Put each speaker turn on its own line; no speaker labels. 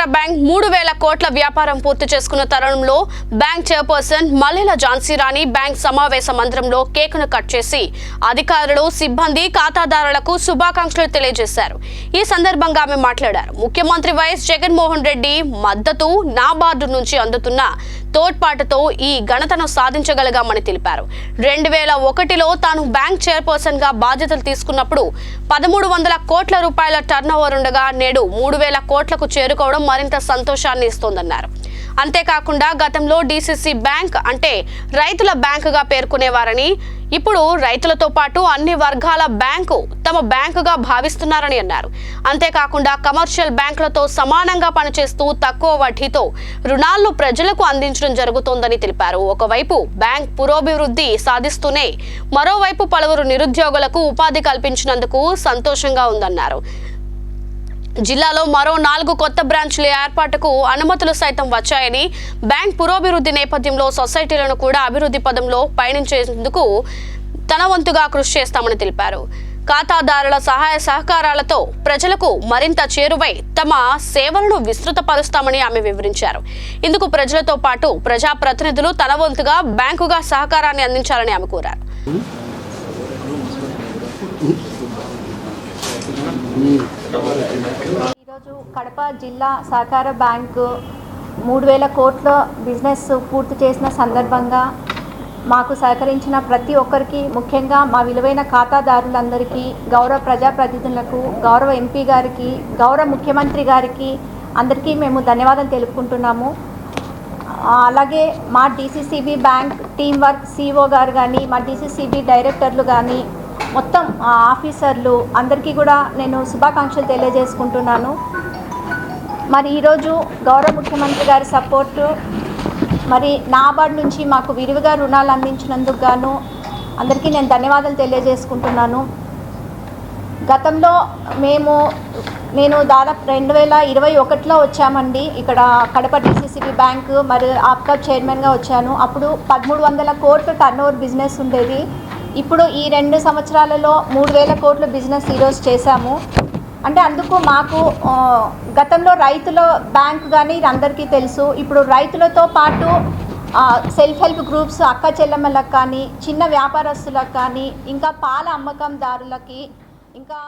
సహకార బ్యాంక్ 3000 కోట్ల వ్యాపారం పూర్తి చేసుకున్న తరుణంలో బ్యాంక్ చైర్పర్సన్ మల్లెల ఝాన్సీ రాణి బ్యాంక్ సమావేశ మందిరంలో కేకును కట్ చేసి అధికారులు, సిబ్బంది, ఖాతాదారులకు శుభాకాంక్షలు తెలియజేశారు. ఈ సందర్భంగా ఆమె మాట్లాడారు. ముఖ్యమంత్రి వైఎస్ జగన్మోహన్ రెడ్డి మద్దతు, నాబార్డు నుంచి అందుతున్న తోడ్పాటుతో ఈ ఘనతను సాధించగలిగామని తెలిపారు. 2001లో తాను బ్యాంక్ చైర్పర్సన్ గా బాధ్యతలు తీసుకున్నప్పుడు 1300 కోట్ల రూపాయల టర్నోవర్ ఉండగా నేడు 3000 కోట్లకు చేరుకోవడం మరింత సంతోషాన్ని ఇస్తోందన్నారు. అంతేకాకుండా గతంలో డీసీసీ బ్యాంక్ అంటే రైతుల బ్యాంకుగా పేర్కొనేవారని, ఇప్పుడు రైతులతో పాటు అన్ని వర్గాల బ్యాంకు తమ బ్యాంకుగా భావిస్తున్నారని అన్నారు. అంతేకాకుండా కమర్షియల్ బ్యాంకులతో సమానంగా పనిచేస్తూ తక్కువ వడ్డీతో రుణాలను ప్రజలకు అందించడం జరుగుతోందని తెలిపారు. ఒకవైపు బ్యాంక్ పురోభివృద్ధి సాధిస్తూనే మరోవైపు పలువురు నిరుద్యోగులకు ఉపాధి కల్పించినందుకు సంతోషంగా ఉందన్నారు. జిల్లాలో మరో 4 కొత్త బ్రాంచ్ల ఏర్పాటుకు అనుమతులు సైతం వచ్చాయని, బ్యాంక్ పురోభివృద్ధి నేపథ్యంలో సొసైటీలను కూడా అభివృద్ధి పదంలో పయనించేందుకు తన వంతుగా కృషి చేస్తామని తెలిపారు. ఖాతాదారుల సహాయ సహకారాలతో ప్రజలకు మరింత చేరువై తమ సేవలను విస్తృతపరుస్తామని ఆమె వివరించారు. ఇందుకు ప్రజలతో పాటు ప్రజాప్రతినిధులు తన వంతుగా బ్యాంకుగా సహకారాన్ని అందించాలని ఆమె కోరారు.
ఈరోజు కడప జిల్లా సహకార బ్యాంకు 3000 కోట్ల బిజినెస్ పూర్తి చేసిన సందర్భంగా మాకు సహకరించిన ప్రతి ఒక్కరికి, ముఖ్యంగా మా విలువైన ఖాతాదారులందరికీ, గౌరవ ప్రజాప్రతినిధులకు, గౌరవ ఎంపీ గారికి, గౌరవ ముఖ్యమంత్రి గారికి అందరికీ మేము ధన్యవాదాలు తెలుపుకుంటున్నాము. అలాగే మా DCCB bank team work CEO గారు కానీ, మా డీసీసీబీ డైరెక్టర్లు కానీ, మొత్తం ఆఫీసర్లు అందరికీ కూడా నేను శుభాకాంక్షలు తెలియజేసుకుంటున్నాను. మరి ఈరోజు గౌరవ ముఖ్యమంత్రి గారి సపోర్టు, మరి నాబార్డు నుంచి మాకు విరివిగా రుణాలు అందించినందుకు గాను అందరికీ నేను ధన్యవాదాలు తెలియజేసుకుంటున్నాను. గతంలో నేను దాదాపు 2021లో వచ్చామండి ఇక్కడ కడప డీసీసీబీ బ్యాంకు, మరి ఆప్కా చైర్మన్గా వచ్చాను. అప్పుడు 1300 కోట్ల టర్నోవర్ బిజినెస్ ఉండేది. ఇప్పుడు ఈ 2 సంవత్సరాలలో 3000 కోట్ల బిజినెస్ ఈరోజు చేశాము. అంటే అందుకు మాకు గతంలో రైతుల బ్యాంక్ కానీ ఇది అందరికీ తెలుసు. ఇప్పుడు రైతులతో పాటు సెల్ఫ్ హెల్ప్ గ్రూప్స్, అక్క చెల్లెమ్మలకు కానీ, చిన్న వ్యాపారస్తులకు కానీ, ఇంకా పాల అమ్మకందారులకి, ఇంకా